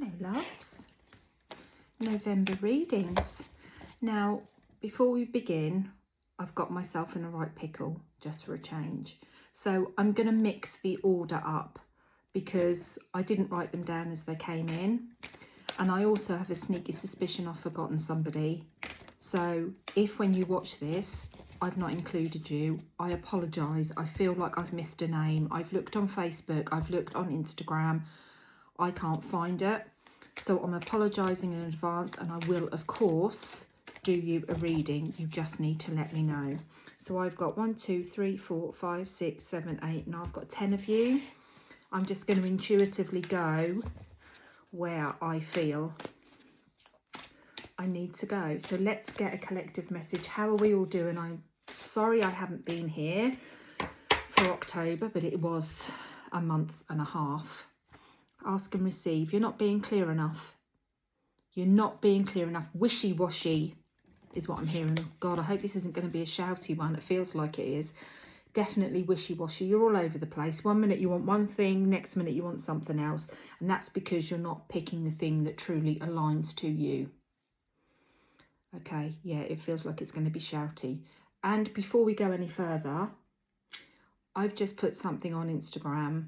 Hello loves, November readings. Now before we begin, I've got myself in a right pickle just for a change. So I'm going to mix the order up because I didn't write them down as they came in, and I also have a sneaky suspicion I've forgotten somebody. So if when you watch this I've not included you, I apologise. I feel like I've missed a name. I've looked on Facebook, I've looked on Instagram, I can't find it, so I'm apologising in advance, and I will of course do you a reading. You just need to let me know. So I've got 1 2 3 4 5 6 7 8, and I've got 10 of you. I'm just going to intuitively go where I feel I need to go. So let's get a collective message. How are we all doing? I'm sorry I haven't been here for October, but it was a month and a half. Ask and receive. You're not being clear enough. You're not being clear enough. Wishy-washy is what I'm hearing. Oh God, I hope this isn't going to be a shouty one. It feels like it is. Definitely wishy-washy. You're all over the place. 1 minute you want one thing, next minute you want something else. And that's because you're not picking the thing that truly aligns to you. Okay, yeah, it feels like it's going to be shouty. And before we go any further, I've just put something on Instagram.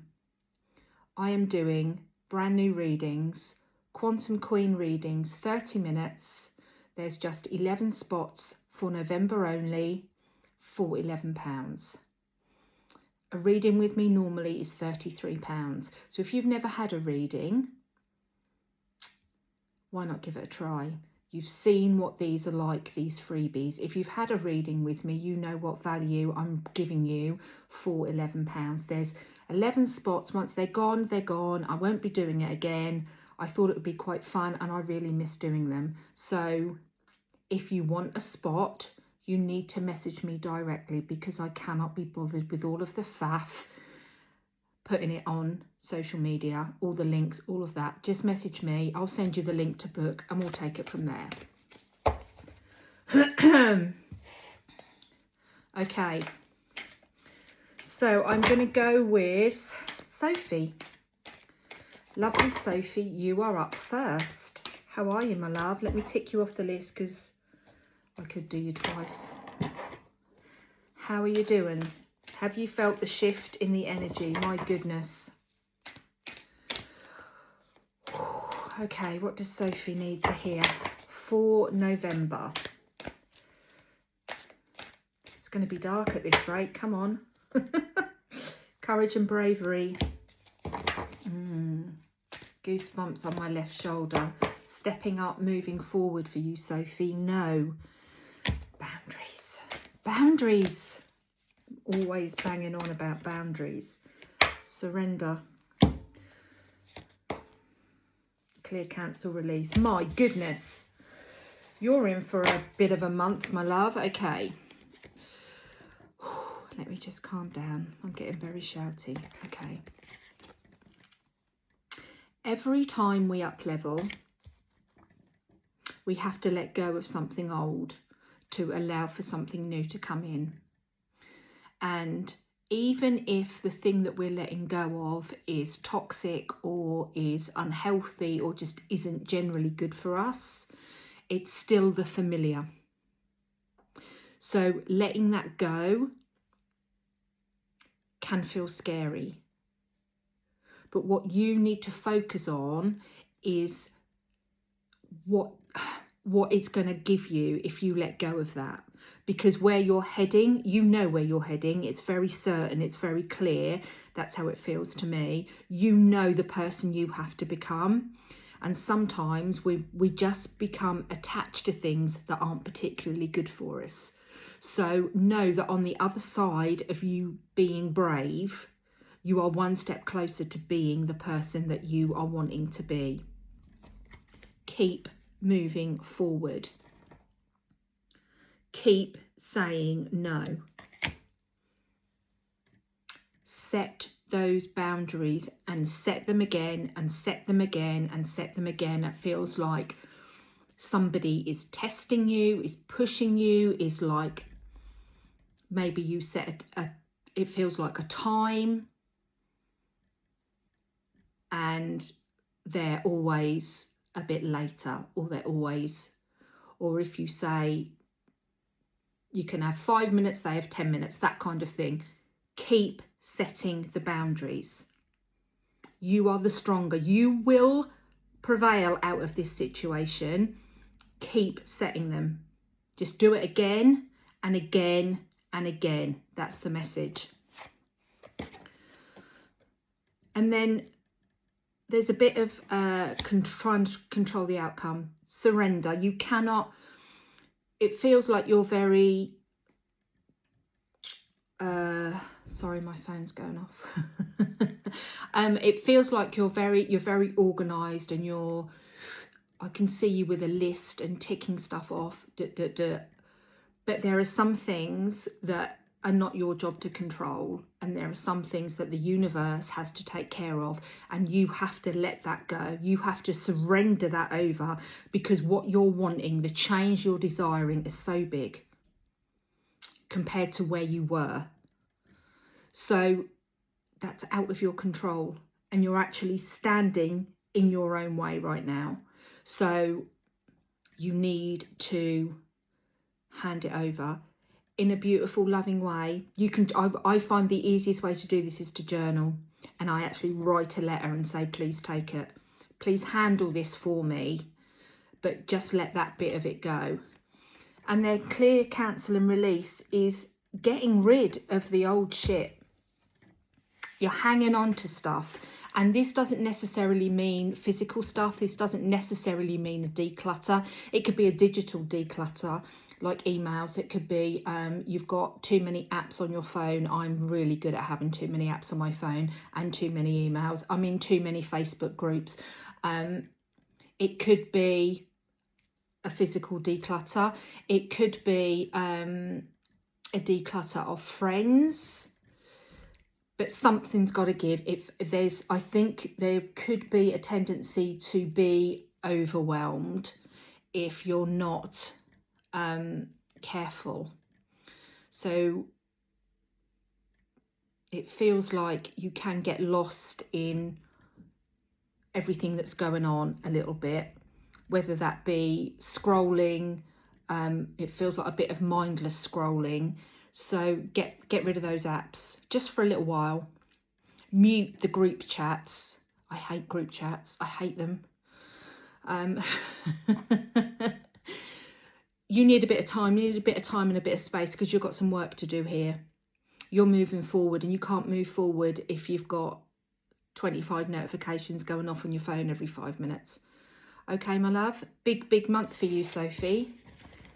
I am doing brand new readings, Quantum Queen readings, 30 minutes. There's just 11 spots for November only for £11. A reading with me normally is £33. So if you've never had a reading, why not give it a try? You've seen what these are like, these freebies. If you've had a reading with me, you know what value I'm giving you for £11. There's 11 spots. Once they're gone, they're gone. I won't be doing it again. I thought it would be quite fun, and I really miss doing them. So if you want a spot, you need to message me directly, because I cannot be bothered with all of the faff putting it on social media, all the links, all of that. Just message me. I'll send you the link to book, and we'll take it from there. Okay, so I'm going to go with Sophie. Lovely Sophie, you are up first. How are you, my love? Let me tick you off the list because I could do you twice. How are you doing? Have you felt the shift in the energy? My goodness. Okay, what does Sophie need to hear for November? It's going to be dark at this rate. Come on. Courage and bravery. Goosebumps on my left shoulder. Stepping up, moving forward for you, Sophie. No. Boundaries. Boundaries. Always banging on about boundaries. Surrender. Clear, cancel, release. My goodness. You're in for a bit of a month, my love. Okay. Let me just calm down. I'm getting very shouty. Okay. Every time we up level, we have to let go of something old to allow for something new to come in. And even if the thing that we're letting go of is toxic or is unhealthy or just isn't generally good for us, it's still the familiar. So letting that go can feel scary. But what you need to focus on is what it's going to give you if you let go of that. Because where you're heading, you know where you're heading. It's very certain, it's very clear. That's how it feels to me. You know the person you have to become. And sometimes we just become attached to things that aren't particularly good for us. So know that on the other side of you being brave, you are one step closer to being the person that you are wanting to be. Keep moving forward. Keep saying no. Set those boundaries and set them again and set them again and set them again. It feels like somebody is testing you, is pushing you, is like maybe you set it feels like a time, and they're always a bit later, or they're always, or if you say you can have 5 minutes, they have 10 minutes, that kind of thing. Keep setting the boundaries. You are the stronger. You will prevail out of this situation. Keep setting them. Just do it again and again and again. That's the message. And then there's a bit of trying to control the outcome. Surrender. You cannot, it feels like you're very, sorry, my phone's going off. It feels like you're very organised, and I can see you with a list and ticking stuff off. But there are some things that are not your job to control, and there are some things that the universe has to take care of, and you have to let that go. You have to surrender that over, because what you're wanting, the change you're desiring, is so big compared to where you were. So that's out of your control, and you're actually standing in your own way right now. So you need to hand it over in a beautiful, loving way. You can, I find the easiest way to do this is to journal, and I actually write a letter and say, please take it, please handle this for me, but just let that bit of it go. And then clear, cancel and release is getting rid of the old shit. You're hanging on to stuff, and this doesn't necessarily mean physical stuff. This doesn't necessarily mean a declutter. It could be a digital declutter, like emails. It could be you've got too many apps on your phone. I'm really good at having too many apps on my phone and too many emails. I'm in too many Facebook groups. It could be a physical declutter. It could be a declutter of friends. But something's got to give. I think there could be a tendency to be overwhelmed if you're not careful. So it feels like you can get lost in everything that's going on a little bit, whether that be scrolling. It feels like a bit of mindless scrolling. So get rid of those apps just for a little while. Mute the group chats. I hate group chats. I hate them. You need a bit of time. You need a bit of time and a bit of space, because you've got some work to do here. You're moving forward, and you can't move forward if you've got 25 notifications going off on your phone every 5 minutes. Okay, my love. Big month for you, Sophie.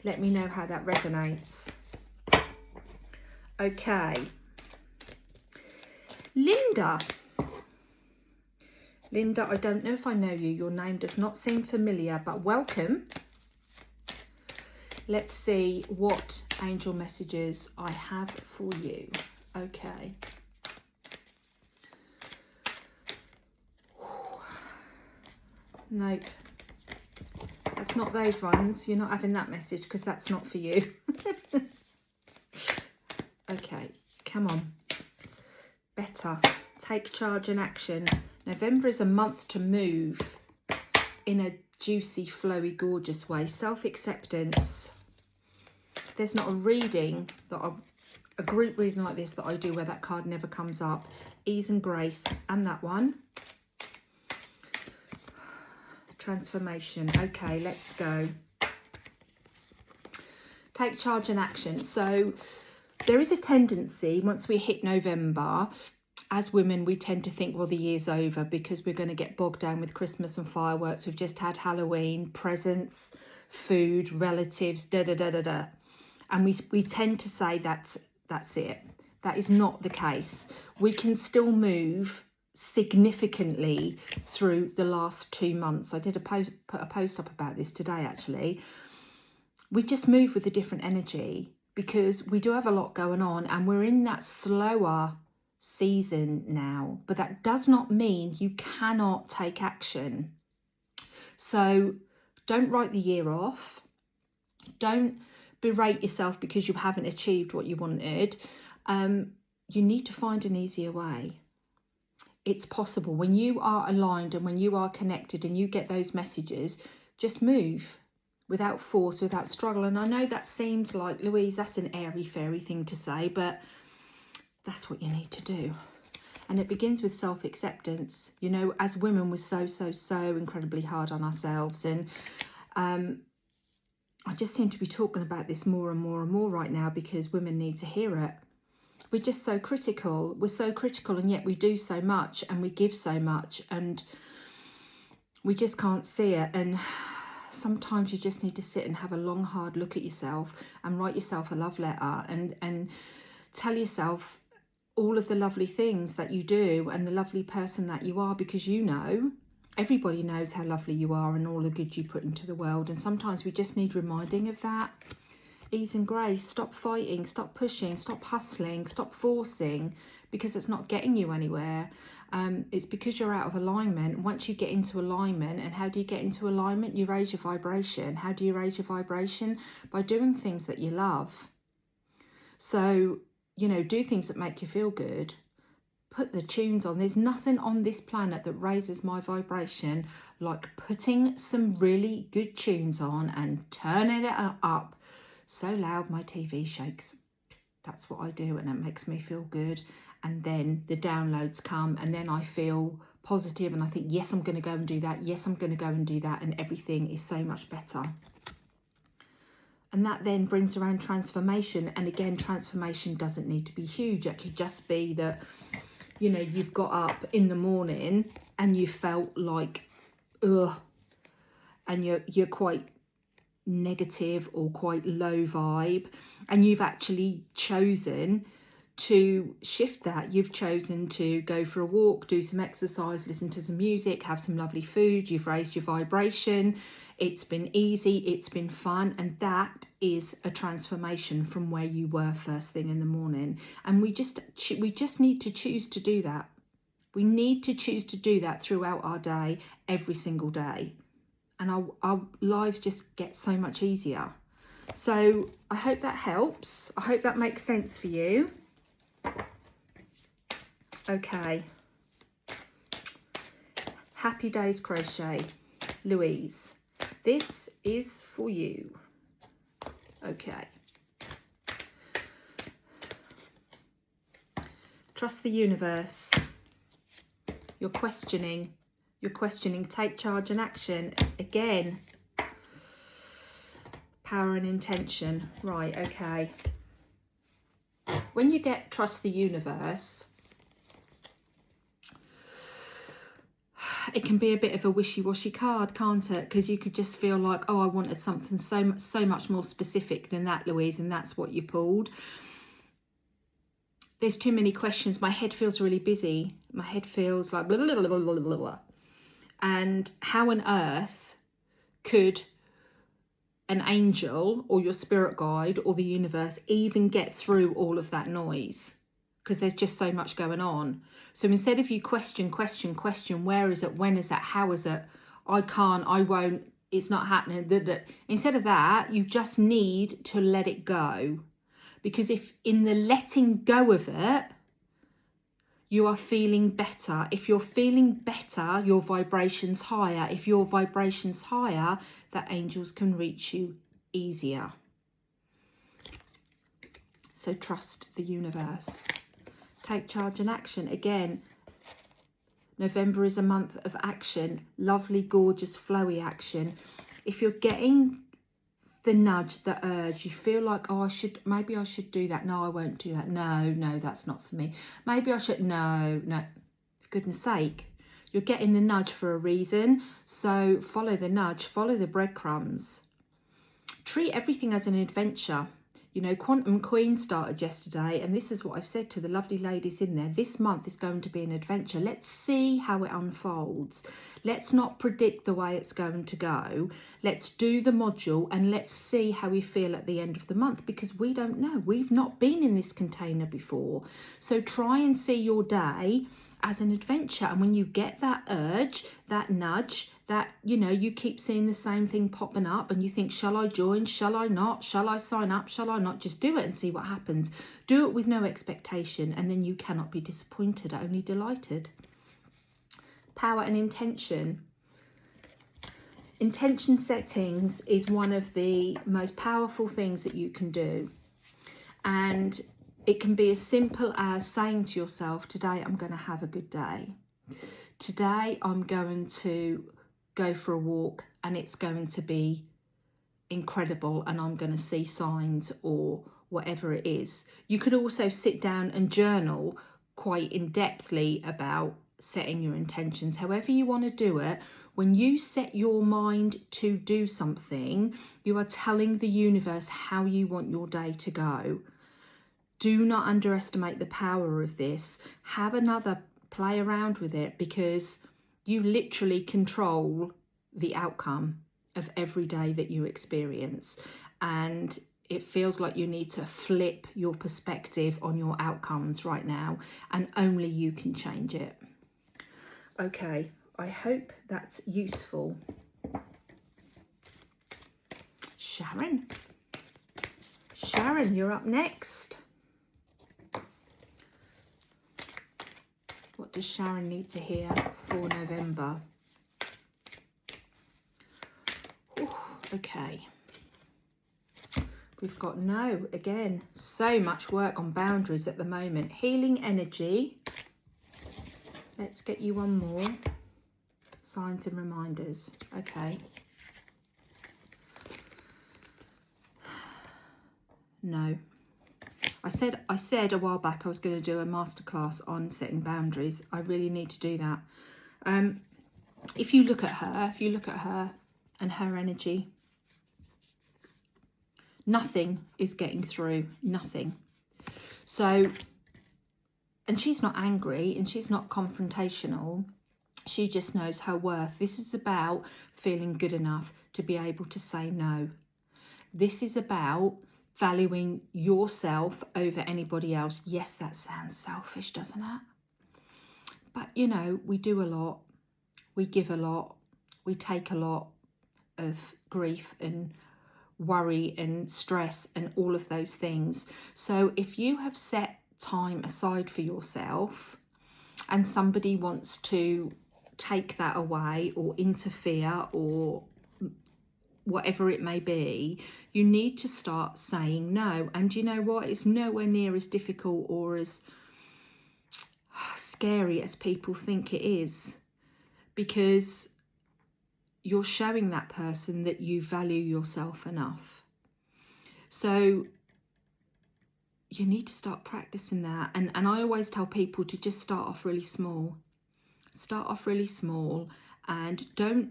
Let me know how that resonates. Okay, Linda, I don't know if I know you. Your name does not seem familiar, but welcome. Let's see what angel messages I have for you. Okay. Nope. That's not those ones. You're not having that message, because that's not for you. Okay, come on. Better. Take charge and action. November is a month to move in a juicy, flowy, gorgeous way. Self-acceptance. There's not a reading, a group reading like this that I do where that card never comes up. Ease and grace, and that one. Transformation. Okay, let's go. Take charge and action. So there is a tendency, once we hit November, as women, we tend to think, well, the year's over, because we're going to get bogged down with Christmas and fireworks. We've just had Halloween, presents, food, relatives, da-da-da-da-da. And we tend to say that's it. That is not the case. We can still move significantly through the last 2 months. I did put a post up about this today, actually. We just move with a different energy, because we do have a lot going on, and we're in that slower season now. But that does not mean you cannot take action. So don't write the year off. Don't berate yourself because you haven't achieved what you wanted. You need to find an easier way. it's possible. When you are aligned and when you are connected and you get those messages, just move without force, without struggle. And I know that seems like, Louise, that's an airy fairy thing to say, but that's what you need to do. And it begins with self-acceptance. You know, as women, we're so incredibly hard on ourselves. And I just seem to be talking about this more and more right now because women need to hear it. We're just so critical. We're so critical, and yet we do so much and we give so much, and we just can't see it. And sometimes you just need to sit and have a long, hard look at yourself and write yourself a love letter and tell yourself all of the lovely things that you do and the lovely person that you are, because you know, everybody knows how lovely you are and all the good you put into the world. And sometimes we just need reminding of that. Ease and grace. Stop fighting, stop pushing, stop hustling, stop forcing, because it's not getting you anywhere. It's because you're out of alignment. Once you get into alignment, and how do you get into alignment? You raise your vibration. How do you raise your vibration? By doing things that you love. So, you know, do things that make you feel good. Put the tunes on. There's nothing on this planet that raises my vibration like putting some really good tunes on and turning it up so loud my TV shakes. That's what I do, and it makes me feel good. And then the downloads come, and then I feel positive, and I think, yes, I'm going to go and do that. Yes, I'm going to go and do that, and everything is so much better. And that then brings around transformation. And again, transformation doesn't need to be huge. It could just be that, you know, you've got up in the morning and you felt like, ugh, and you're quite negative or quite low vibe, and you've actually chosen to shift that. You've chosen to go for a walk, do some exercise, listen to some music, have some lovely food. You've raised your vibration. It's been easy, it's been fun, and that is a transformation from where you were first thing in the morning. And we just need to choose to do that. We need to choose to do that throughout our day, every single day. And our lives just get so much easier. So I hope that helps. I hope that makes sense for you. Okay. Happy Days Crochet, Louise. This is for you. Okay. Trust the universe. You're questioning. Take charge and action. Again, power and intention. Right, okay. When you get trust the universe, it can be a bit of a wishy-washy card, can't it? Because you could just feel like, oh, I wanted something so much more specific than that, Louise, and that's what you pulled. There's too many questions. My head feels really busy. My head feels like blah, blah, blah, blah, blah, blah, blah. And how on earth could an angel or your spirit guide or the universe even get through all of that noise? Because there's just so much going on. So instead of you question, where is it, when is it, how is it, I can't, I won't, it's not happening. Instead of that, you just need to let it go. Because if in the letting go of it, you are feeling better. If you're feeling better, your vibration's higher. If your vibration's higher, that angels can reach you easier. So trust the universe. Take charge and action. Again, November is a month of action. Lovely, gorgeous, flowy action. If you're getting the nudge, the urge, you feel like, oh, maybe I should do that. No, I won't do that. No, that's not for me. Maybe I should, no. For goodness sake, you're getting the nudge for a reason. So follow the nudge, follow the breadcrumbs. Treat everything as an adventure. You know, Quantum Queen started yesterday, and this is what I've said to the lovely ladies in there. This month is going to be an adventure. Let's see how it unfolds. Let's not predict the way it's going to go. Let's do the module and let's see how we feel at the end of the month, because we don't know. We've not been in this container before. So try and see your day as an adventure. And when you get that urge, that nudge, that, you know, you keep seeing the same thing popping up and you think, shall I join? Shall I not? Shall I sign up? Shall I not? Just do it and see what happens. Do it with no expectation, and then you cannot be disappointed, only delighted. Power and intention. Intention settings is one of the most powerful things that you can do. And it can be as simple as saying to yourself, today I'm going to have a good day. Today I'm going to go for a walk and it's going to be incredible and I'm going to see signs, or whatever it is. You could also sit down and journal quite in-depthly about setting your intentions. However you want to do it, when you set your mind to do something, you are telling the universe how you want your day to go. Do not underestimate the power of this. Have another play around with it, because you literally control the outcome of every day that you experience. And it feels like you need to flip your perspective on your outcomes right now, and only you can change it. Okay, I hope that's useful. Sharon, you're up next. What does Sharon need to hear for November? Ooh, okay. We've got no, again, so much work on boundaries at the moment. Healing energy. Let's get you one more. Signs and reminders. Okay. No. I said a while back I was going to do a masterclass on setting boundaries. I really need to do that. If you look at her and her energy, nothing is getting through, nothing. So, and she's not angry and she's not confrontational. She just knows her worth. This is about feeling good enough to be able to say no. This is about valuing yourself over anybody else. Yes, that sounds selfish, doesn't it? But, you know, we do a lot. We give a lot. We take a lot of grief and worry and stress and all of those things. So if you have set time aside for yourself and somebody wants to take that away or interfere or whatever it may be, you need to start saying no. And you know what? It's nowhere near as difficult or as scary as people think it is, because you're showing that person that you value yourself enough. So you need to start practicing that. And I always tell people to just start off really small. Start off really small, and don't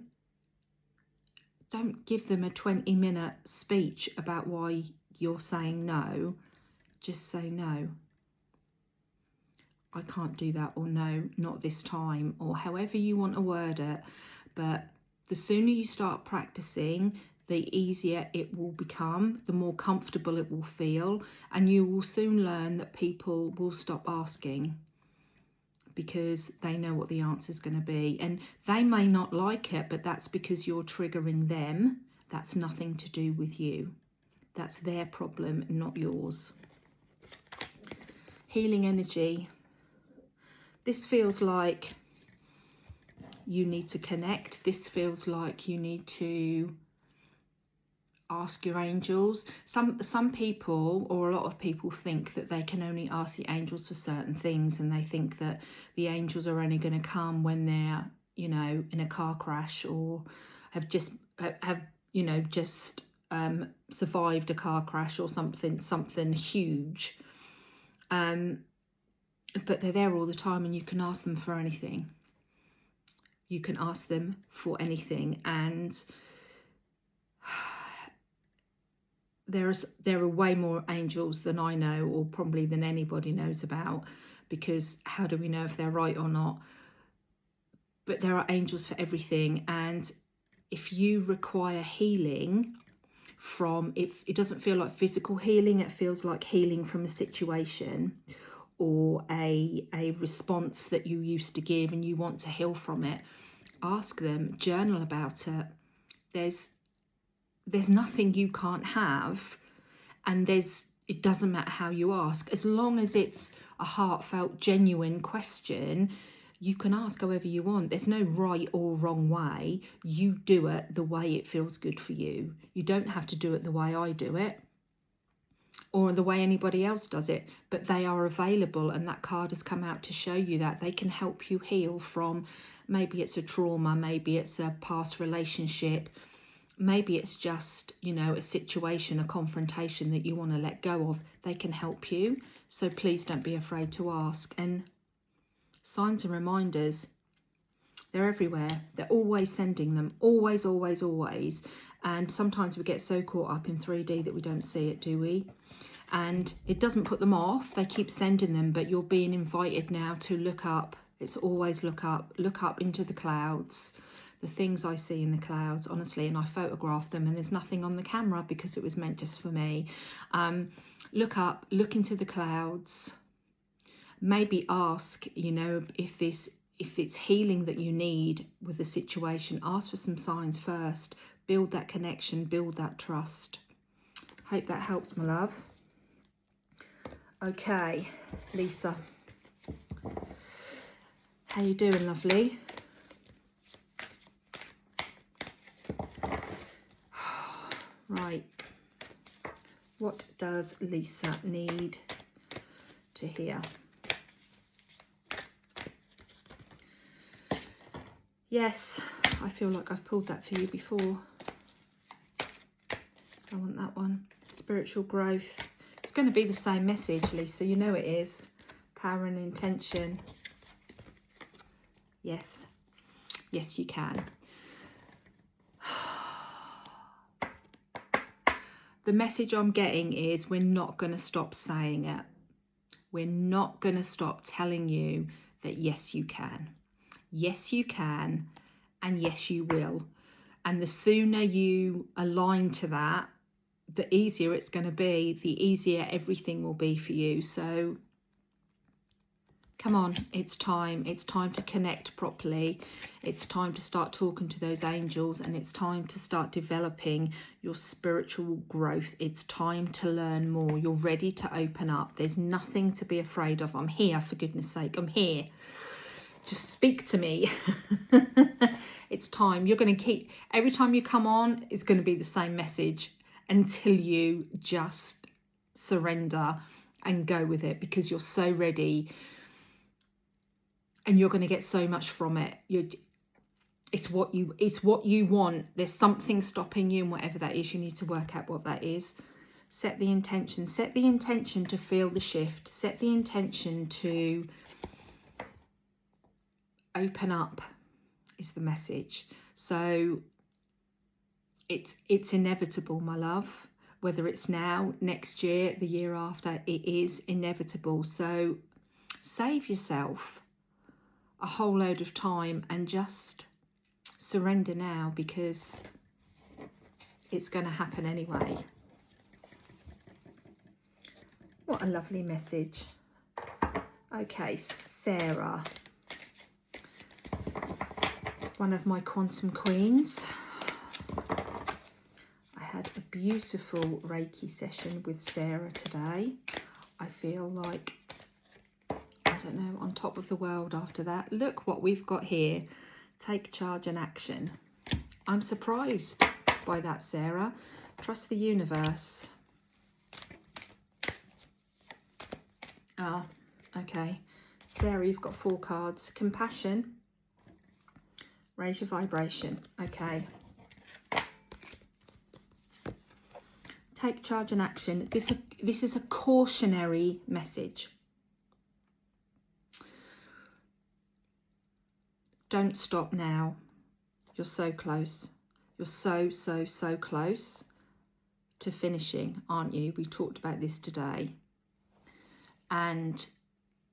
give them a 20-minute speech about why you're saying no. Just say no. I can't do that, or no, not this time, or however you want to word it. But the sooner you start practicing, the easier it will become, the more comfortable it will feel, and you will soon learn that people will stop asking because they know what the answer is going to be. And they may not like it, but that's because you're triggering them. That's nothing to do with you. That's their problem, not yours. Healing energy. This feels like you need to connect. This feels like you need to ask your angels. Some people, or a lot of people, think that they can only ask the angels for certain things, and they think that the angels are only going to come when they're, you know, in a car crash or have survived a car crash or something huge. But they're there all the time, and you can ask them for anything. You can ask them for anything, and there are way more angels than I know, or probably than anybody knows about, because how do we know if they're right or not? But there are angels for everything. And if you require healing from, if it doesn't feel like physical healing, it feels like healing from a situation or a response that you used to give and you want to heal from it, ask them, journal about it. There's nothing you can't have, and it doesn't matter how you ask, as long as it's a heartfelt, genuine question. You can ask however you want. There's no right or wrong way. You do it the way it feels good for you. You don't have to do it the way I do it or the way anybody else does it, but they are available, and that card has come out to show you that they can help you heal from, maybe it's a trauma, maybe it's a past relationship, maybe it's just, you know, a situation, a confrontation that you want to let go of. They can help you. So please don't be afraid to ask. And signs and reminders, they're everywhere. They're always sending them. Always, always, always. And sometimes we get so caught up in 3D that we don't see it, do we? And it doesn't put them off. They keep sending them, but you're being invited now to look up. It's always look up into the clouds. The things I see in the clouds, honestly, and I photograph them, and there's nothing on the camera because it was meant just for me. Look up, look into the clouds. Maybe ask, you know, if it's healing that you need with the situation, ask for some signs first. Build that connection, build that trust. Hope that helps, my love. Okay, Lisa. How you doing, lovely? Right. What does Lisa need to hear? Yes, I feel like I've pulled that for you before. I want that one. Spiritual growth. It's going to be the same message, Lisa. You know it is. Power and intention. Yes. Yes, you can. The message I'm getting is we're not going to stop saying it. We're not going to stop telling you that yes, you can. Yes, you can. And yes, you will. And the sooner you align to that, the easier it's going to be, the easier everything will be for you. So come on, it's time. It's time to connect properly. It's time to start talking to those angels, and it's time to start developing your spiritual growth. It's time to learn more. You're ready to open up. There's nothing to be afraid of. I'm here, for goodness sake. I'm here. Just speak to me. It's time. You're going to keep, every time you come on, it's going to be the same message until you just surrender and go with it, because you're so ready and you're going to get so much from it. It's what you want. There's something stopping you, and whatever that is, you need to work out what that is. Set the intention. Set the intention to feel the shift. Set the intention to open up is the message. So it's inevitable, my love. Whether it's now, next year, the year after, it is inevitable. So save yourself a whole load of time and just surrender now, because it's going to happen anyway. What a lovely message. Okay, Sarah, one of my quantum queens. I had a beautiful Reiki session with Sarah today. I feel like, I don't know, on top of the world after that. Look what we've got here. Take charge and action. I'm surprised by that, Sarah. Trust the universe. Ah, okay. Sarah, you've got 4 cards. Compassion. Raise your vibration. Okay. Take charge and action. This is a cautionary message. Don't stop now. You're so close. You're so close to finishing, aren't you? We talked about this today. And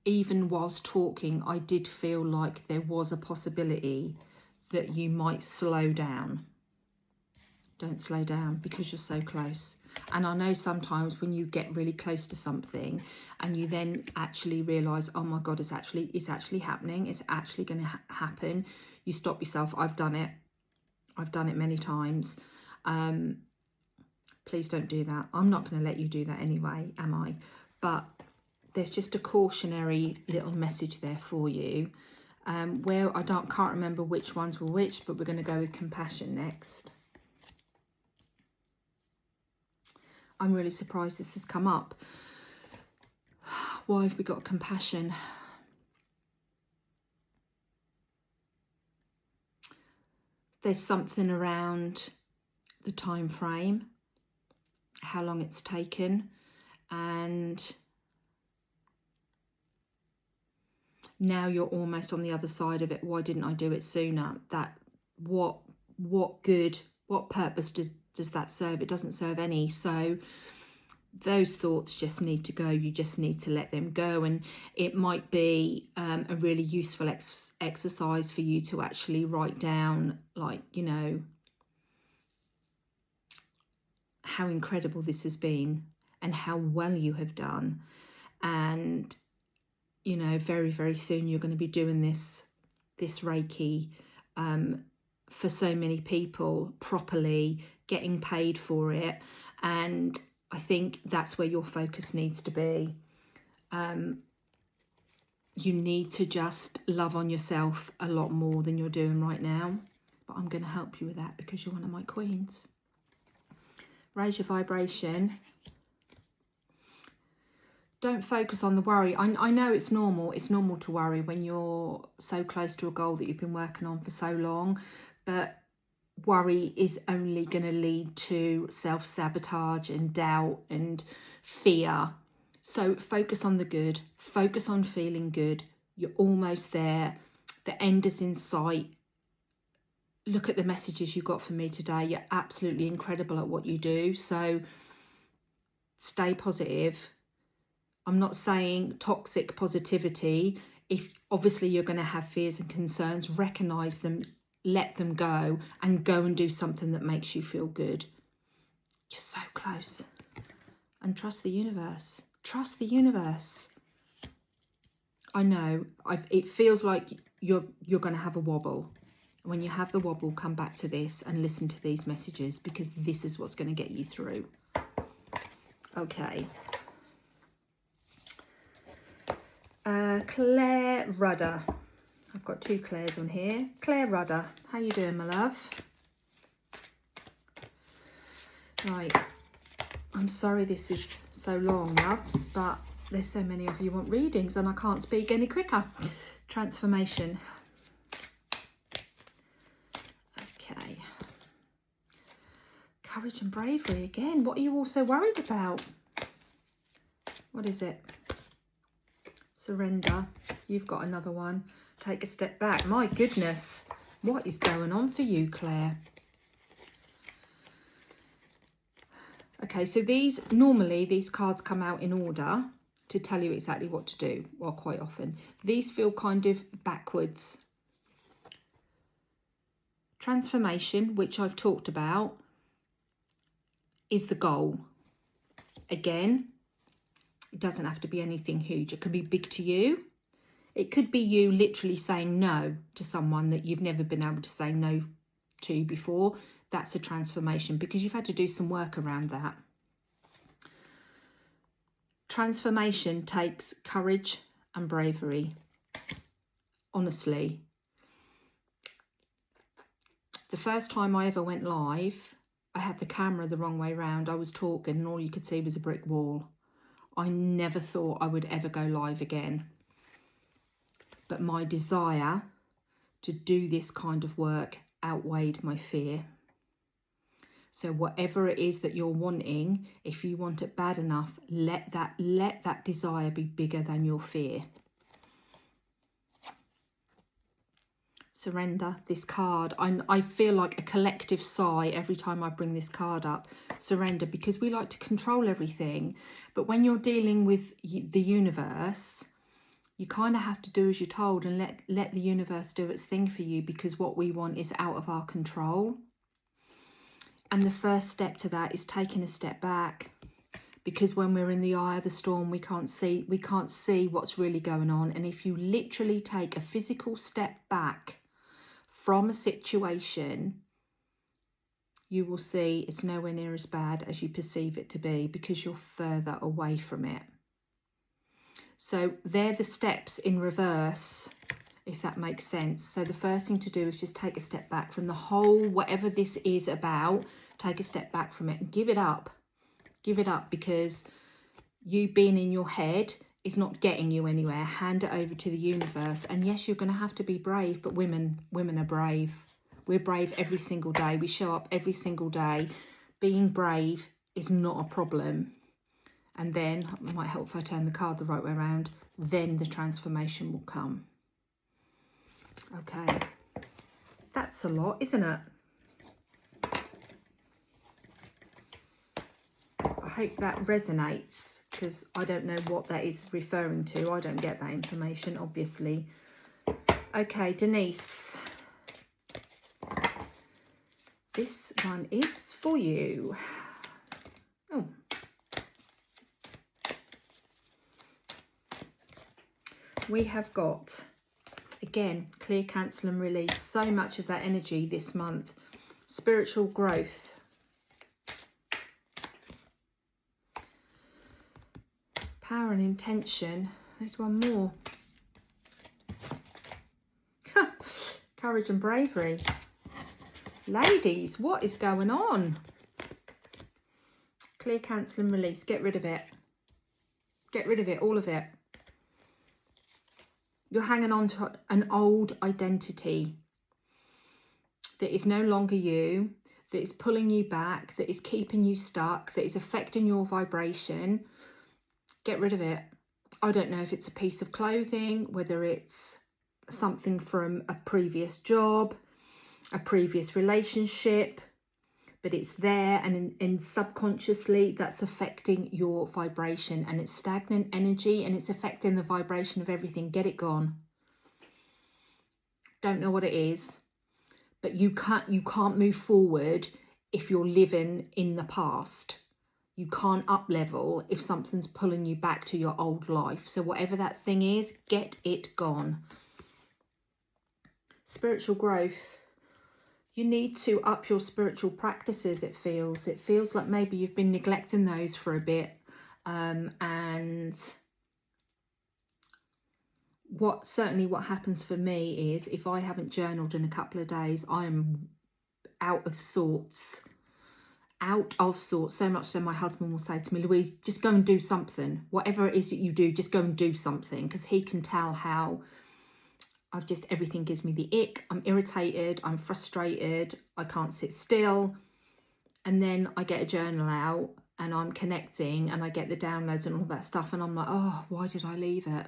even whilst talking, I did feel like there was a possibility that you might slow down. Don't slow down, because you're so close. And I know sometimes when you get really close to something and you then actually realise, oh my God, it's actually happening. It's actually going to happen. You stop yourself. I've done it. I've done it many times. Please don't do that. I'm not going to let you do that anyway, am I? But there's just a cautionary little message there for you. Where I can't remember which ones were which, but we're going to go with compassion next. I'm really surprised this has come up. Why have we got compassion? There's something around the time frame, how long it's taken, and now you're almost on the other side of it. Why didn't I do it sooner? That what good, what purpose does that serve? It doesn't serve any. So those thoughts just need to go. You just need to let them go. And it might be a really useful exercise for you to actually write down, like, you know, how incredible this has been and how well you have done. And you know, very, very soon you're going to be doing this Reiki for so many people properly, getting paid for it. And I think that's where your focus needs to be. You need to just love on yourself a lot more than you're doing right now. But I'm going to help you with that because you're one of my queens. Raise your vibration. Don't focus on the worry. I know it's normal. It's normal to worry when you're so close to a goal that you've been working on for so long. But worry is only going to lead to self-sabotage and doubt and fear. So focus on the good. Focus on feeling good. You're almost there. The end is in sight. Look at the messages you got from me today. You're absolutely incredible at what you do. So stay positive. I'm not saying toxic positivity. If obviously you're going to have fears and concerns, recognize them, let them go, and go and do something that makes you feel good. You're so close. And trust the universe. Trust the universe. I know it feels like you're going to have a wobble. When you have the wobble, come back to this and listen to these messages, because this is what's going to get you through. Okay. Claire Rudder. I've got two Claires on here. Claire Rudder, how you doing, my love? Right, I'm sorry this is so long, loves, but there's so many of you want readings and I can't speak any quicker. Transformation. Okay. Courage and bravery again. What are you all so worried about? What is it? Surrender. You've got another one. Take a step back. My goodness. What is going on for you, Claire? Okay, so normally these cards come out in order to tell you exactly what to do. Well, quite often. These feel kind of backwards. Transformation, which I've talked about, is the goal. Again, it doesn't have to be anything huge. It could be big to you. It could be you literally saying no to someone that you've never been able to say no to before. That's a transformation because you've had to do some work around that. Transformation takes courage and bravery. Honestly. The first time I ever went live, I had the camera the wrong way around. I was talking and all you could see was a brick wall. I never thought I would ever go live again. But my desire to do this kind of work outweighed my fear. So whatever it is that you're wanting, if you want it bad enough, let that desire be bigger than your fear. Surrender. This card, I feel like a collective sigh every time I bring this card up. Surrender, because we like to control everything. But when you're dealing with the universe, you kind of have to do as you're told and let the universe do its thing for you, because what we want is out of our control. And the first step to that is taking a step back, because when we're in the eye of the storm, we can't see what's really going on. And if you literally take a physical step back from a situation, you will see it's nowhere near as bad as you perceive it to be, because you're further away from it. So they're the steps in reverse. if that makes sense. So the first thing to do is just take a step back from the whole, whatever this is about, take a step back from it and give it up. Give it up, because you being in your head is not getting you anywhere. Hand it over to the universe. And yes, you're going to have to be brave, but women are brave. We're brave every single day. We show up every single day. Being brave is not a problem. And then, it might help if I turn the card the right way around, then the transformation will come. Okay, that's a lot, isn't it? I hope that resonates, because I don't know what that is referring to. I don't get that information, obviously. Okay, Denise, this one is for you. Oh. We have got, again, clear, cancel and release. So much of that energy this month. Spiritual growth. Power and intention. There's one more. Courage and bravery. Ladies, what is going on? Clear, cancel and release. Get rid of it. Get rid of it, all of it. You're hanging on to an old identity that is no longer you, that is pulling you back, that is keeping you stuck, that is affecting your vibration. Get rid of it. I don't know if it's a piece of clothing, whether it's something from a previous job, a previous relationship, but it's there, and subconsciously that's affecting your vibration, and it's stagnant energy and it's affecting the vibration of everything. Get it gone. Don't know what it is, but you can't move forward if you're living in the past. You can't up level if something's pulling you back to your old life. So whatever that thing is, get it gone. Spiritual growth. You need to up your spiritual practices, it feels. It feels like maybe you've been neglecting those for a bit. And what happens for me is, if I haven't journaled in a couple of days, I am out of sorts. Out of sorts. So much so my husband will say to me, Louise, just go and do something. Whatever it is that you do, just go and do something. Because he can tell how everything gives me the ick. I'm irritated, I'm frustrated, I can't sit still. And then I get a journal out and I'm connecting and I get the downloads and all that stuff. And I'm like, oh, why did I leave it?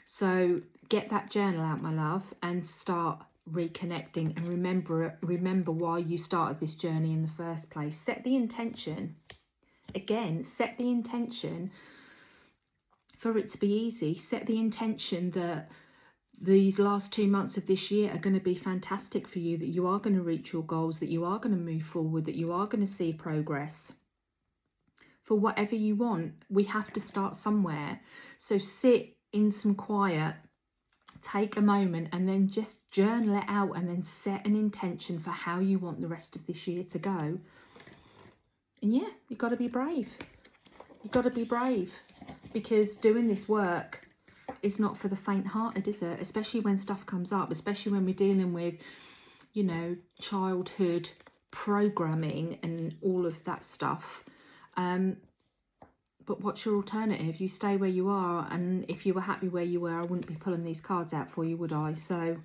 So get that journal out, my love, and start reconnecting, and remember why you started this journey in the first place. Set the intention. Again, set the intention for it to be easy. Set the intention that these last 2 months of this year are going to be fantastic for you, that you are going to reach your goals, that you are going to move forward, that you are going to see progress. For whatever you want, we have to start somewhere. So sit in some quiet, take a moment, and then just journal it out, and then set an intention for how you want the rest of this year to go. And yeah, you've got to be brave. You've got to be brave, because doing this work, it's not for the faint-hearted, is it? Especially when stuff comes up, especially when we're dealing with, you know, childhood programming and all of that stuff. But what's your alternative? You stay where you are, and if you were happy where you were, I wouldn't be pulling these cards out for you, would I? So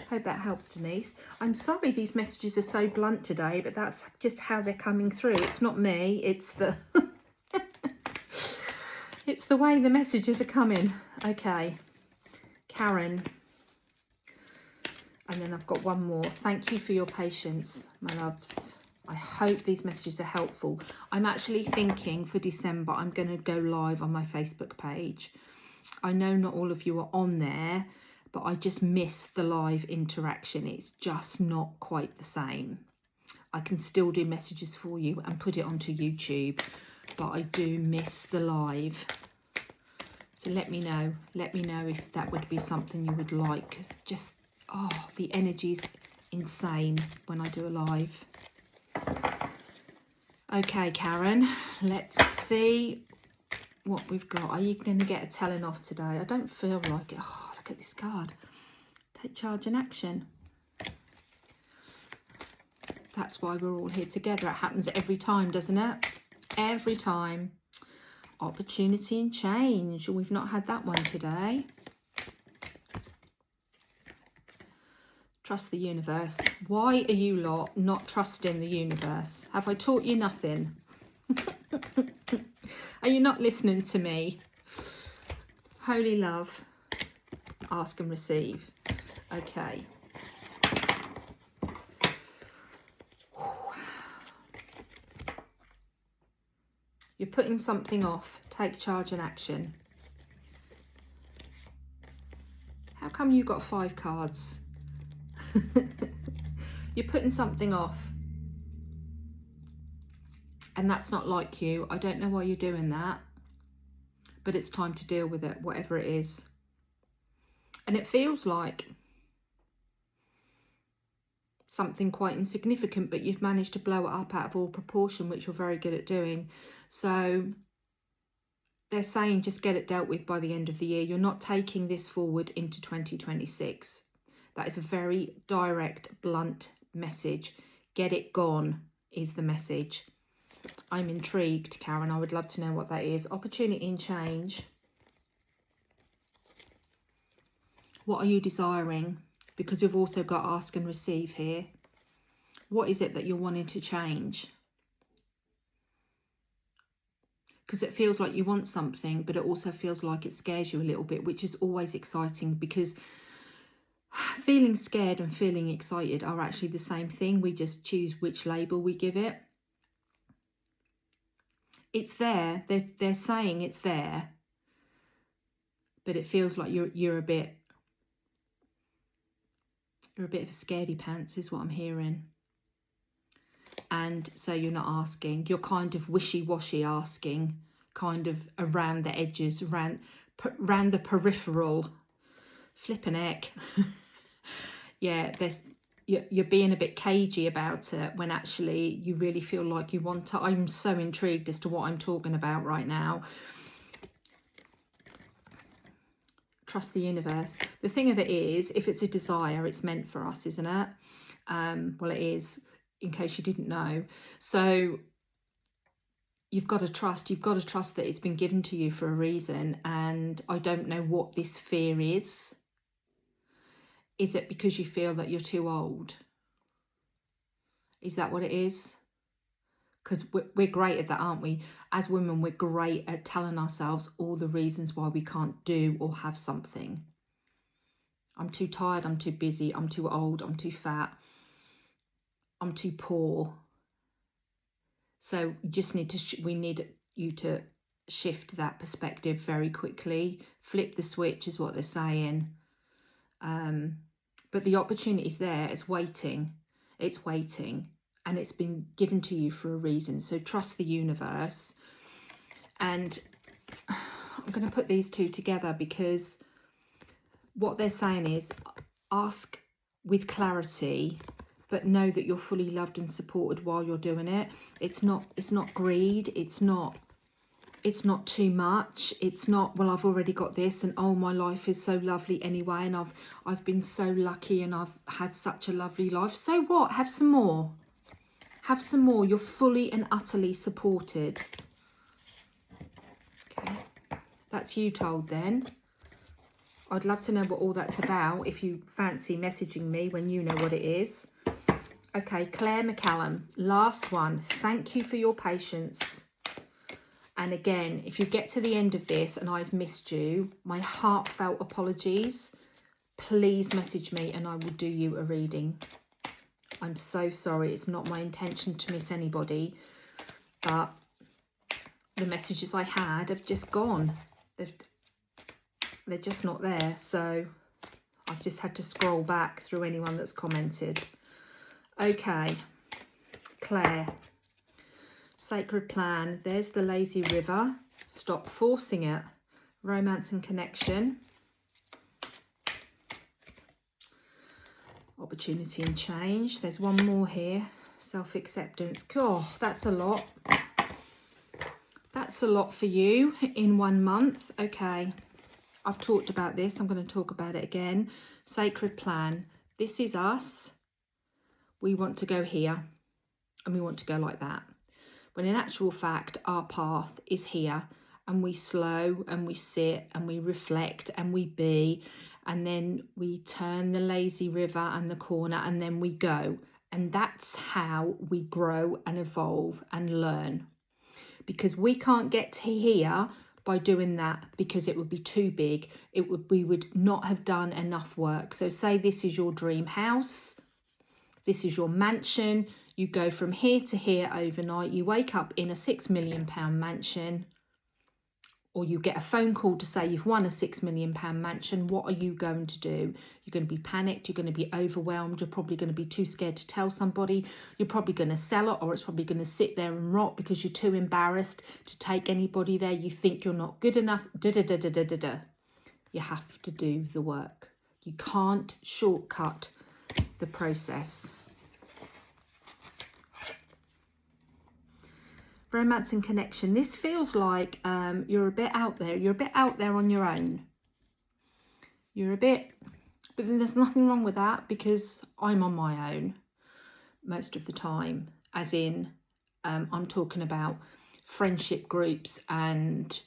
hope that helps, Denise. I'm sorry these messages are so blunt today, but that's just how they're coming through. It's not me, it's the it's the way the messages are coming. Okay, Karen. And then I've got one more. Thank you for your patience, my loves. I hope these messages are helpful. I'm actually thinking for December, I'm going to go live on my Facebook page. I know not all of you are on there, but I just miss the live interaction. It's just not quite the same. I can still do messages for you and put it onto YouTube, but I do miss the live. So let me know if that would be something you would like, because just, oh, the energy's insane when I do a live. Okay, Karen, let's see what we've got. Are you going to get a telling off today? I don't feel like it. Oh, the look at this card. Take charge and action. That's why we're all here together. It happens every time, doesn't it? Every time. Opportunity and change. We've not had that one today. Trust the universe. Why are you lot not trusting the universe? Have I taught you nothing? Are you not listening to me? Holy love. Ask and receive. Okay. You're putting something off. Take charge and action. How come you got 5 cards? You're putting something off. And that's not like you. I don't know why you're doing that. But it's time to deal with it, whatever it is. And it feels like something quite insignificant, but you've managed to blow it up out of all proportion, which you're very good at doing. So they're saying just get it dealt with by the end of the year. You're not taking this forward into 2026. That is a very direct, blunt message. Get it gone is the message. I'm intrigued, Karen. I would love to know what that is. Opportunity and change. What are you desiring? Because we've also got ask and receive here. What is it that you're wanting to change? Because it feels like you want something, but it also feels like it scares you a little bit, which is always exciting, because feeling scared and feeling excited are actually the same thing. We just choose which label we give it. It's there. They're saying it's there, but it feels like you're a bit of a scaredy pants is what I'm hearing. And so you're not asking. You're kind of wishy-washy asking, kind of around the edges, around the peripheral. Flippin' heck. Yeah, you're being a bit cagey about it when actually you really feel like you want to. I'm so intrigued as to what I'm talking about right now. Trust the universe. The thing of it is, if it's a desire, it's meant for us, isn't it? Well, it is, in case you didn't know. So you've got to trust. You've got to trust that it's been given to you for a reason. And I don't know what this fear is. Is it because you feel that you're too old? Is that what it is? Because we're great at that, aren't we? As women, we're great at telling ourselves all the reasons why we can't do or have something. I'm too tired, I'm too busy, I'm too old, I'm too fat, I'm too poor. So you just need to, we need you to shift that perspective very quickly. Flip the switch is what they're saying. But the opportunity's there. It's waiting. It's waiting. And it's been given to you for a reason. So trust the universe. And I'm going to put these two together because what they're saying is ask with clarity, but know that you're fully loved and supported while you're doing it. It's not greed. It's not too much. It's not, well, I've already got this and oh, my life is so lovely anyway, and I've been so lucky and I've had such a lovely life. So what? Have some more. Have some more. You're fully and utterly supported. Okay. That's you told then. I'd love to know what all that's about if you fancy messaging me when you know what it is. Okay, Claire McCallum, last one. Thank you for your patience. And again, if you get to the end of this and I've missed you, my heartfelt apologies. Please message me and I will do you a reading. I'm so sorry. It's not my intention to miss anybody, but the messages I had have just gone. They're just not there. So I've just had to scroll back through anyone that's commented. Okay, Claire. Sacred plan. There's the lazy river. Stop forcing it. Romance and connection. Opportunity and change. There's one more here. Self-acceptance. God, that's a lot. That's a lot for you in 1 month. Okay. I've talked about this. I'm going to talk about it again. Sacred plan. This is us. We want to go here and we want to go like that. When in actual fact, our path is here, and we slow and we sit and we reflect and we be, and then we turn the lazy river and the corner, and then we go. And that's how we grow and evolve and learn. Because we can't get to here by doing that, because it would be too big. We would not have done enough work. So say this is your dream house. This is your mansion. You go from here to here overnight. You wake up in a £6 million mansion, or you get a phone call to say you've won a £6 million mansion. What are you going to do? You're going to be panicked. You're going to be overwhelmed. You're probably going to be too scared to tell somebody. You're probably going to sell it, or it's probably going to sit there and rot because you're too embarrassed to take anybody there. You think you're not good enough. You have to do the work. You can't shortcut the process. Romance and connection. This feels like you're a bit out there. You're a bit out there on your own. You're a bit, but then there's nothing wrong with that, because I'm on my own most of the time. As in, I'm talking about friendship groups and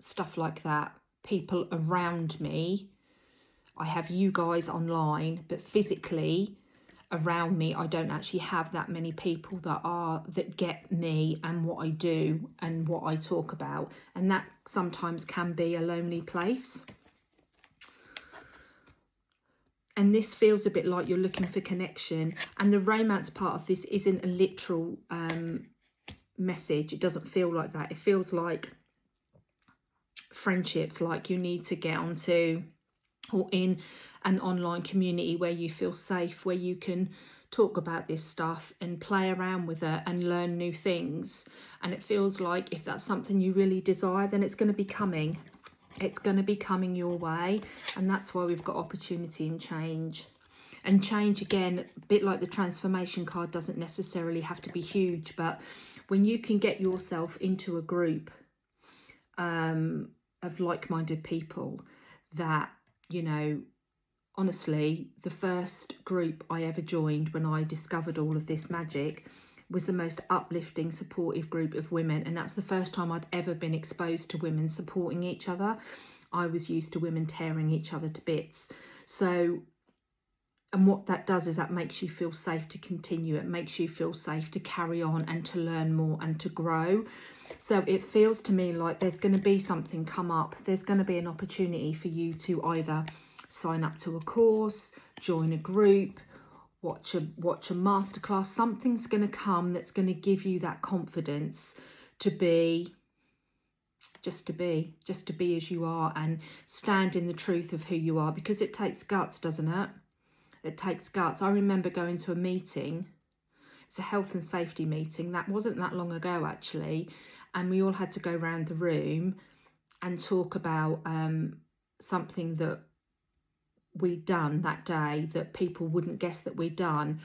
stuff like that. People around me. I have you guys online, but physically around me, I don't actually have that many people that get me and what I do and what I talk about, and that sometimes can be a lonely place. And this feels a bit like you're looking for connection, and the romance part of this isn't a literal message. It doesn't feel like that. It feels like friendships, like you need to get onto or in an online community where you feel safe, where you can talk about this stuff and play around with it and learn new things. And it feels like if that's something you really desire, then it's going to be coming. It's going to be coming your way. And that's why we've got opportunity and change. And change, again, a bit like the transformation card, doesn't necessarily have to be huge. But when you can get yourself into a group of like-minded people that, you know, honestly, the first group I ever joined when I discovered all of this magic was the most uplifting, supportive group of women. And that's the first time I'd ever been exposed to women supporting each other. I was used to women tearing each other to bits. So, and what that does is that makes you feel safe to continue. It makes you feel safe to carry on and to learn more and to grow. So it feels to me like there's going to be something come up. There's going to be an opportunity for you to either sign up to a course, join a group, watch a masterclass. Something's going to come that's going to give you that confidence to be, just to be as you are, and stand in the truth of who you are, because it takes guts, doesn't it? It takes guts. I remember going to a meeting. It's a health and safety meeting. That wasn't that long ago, actually. And we all had to go around the room and talk about something that we'd done that day that people wouldn't guess that we'd done,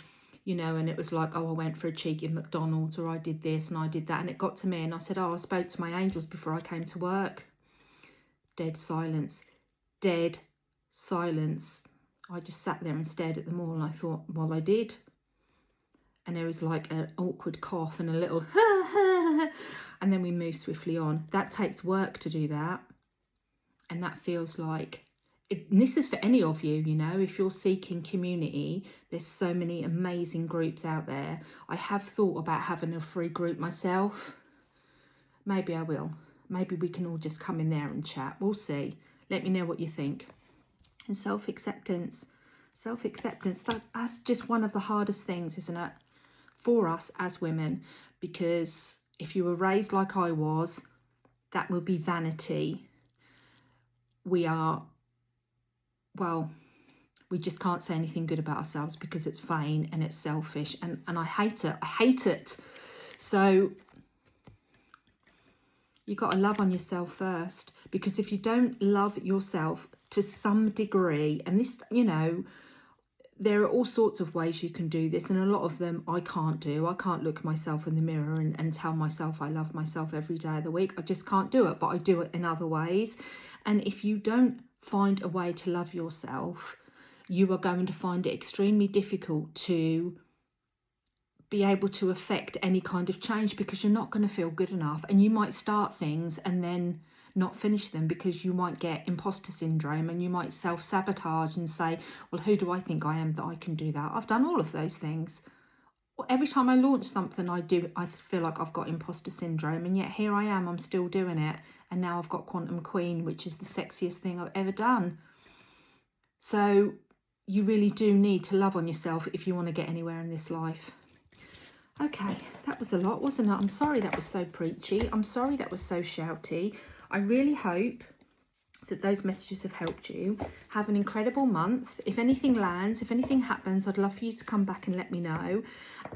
you know. And it was like, oh, I went for a cheeky McDonald's, or I did this and I did that. And it got to me and I said, oh, I spoke to my angels before I came to work. Dead silence. Dead silence. I just sat there and stared at them all, and I thought, well, I did. And there was like an awkward cough and a little and then we moved swiftly on. That takes work to do that. And that feels like, and this is for any of you, you know, if you're seeking community, there's so many amazing groups out there. I have thought about having a free group myself. Maybe I will. Maybe we can all just come in there and chat. We'll see. Let me know what you think. And self-acceptance. Self-acceptance, that's just one of the hardest things, isn't it, for us as women? Because if you were raised like I was, that would be vanity. We are, well, we just can't say anything good about ourselves because it's vain and it's selfish, and I hate it. I hate it. So you got to love on yourself first, because if you don't love yourself to some degree, and this, you know, there are all sorts of ways you can do this, and a lot of them I can't do. I can't look myself in the mirror and tell myself I love myself every day of the week. I just can't do it, but I do it in other ways. And if you don't find a way to love yourself, you are going to find it extremely difficult to be able to affect any kind of change, because you're not going to feel good enough, and you might start things and then not finish them because you might get imposter syndrome, and you might self-sabotage and say, well, who do I think I am that I can do that? I've done all of those things. Every time I launch something I feel like I've got imposter syndrome, and yet here I am, I'm still doing it, and now I've got Quantum Queen, which is the sexiest thing I've ever done. So you really do need to love on yourself if you want to get anywhere in this life. Okay, that was a lot, wasn't it? I'm sorry that was so preachy. I'm sorry that was so shouty. I really hope that those messages have helped you. Have an incredible month. If anything lands, if anything happens, I'd love for you to come back and let me know.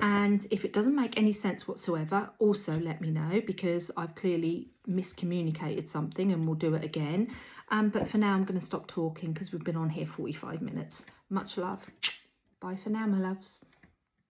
And if it doesn't make any sense whatsoever, also let me know, because I've clearly miscommunicated something, and we'll do it again. But for now, I'm going to stop talking because we've been on here 45 minutes. Much love. Bye for now, my loves.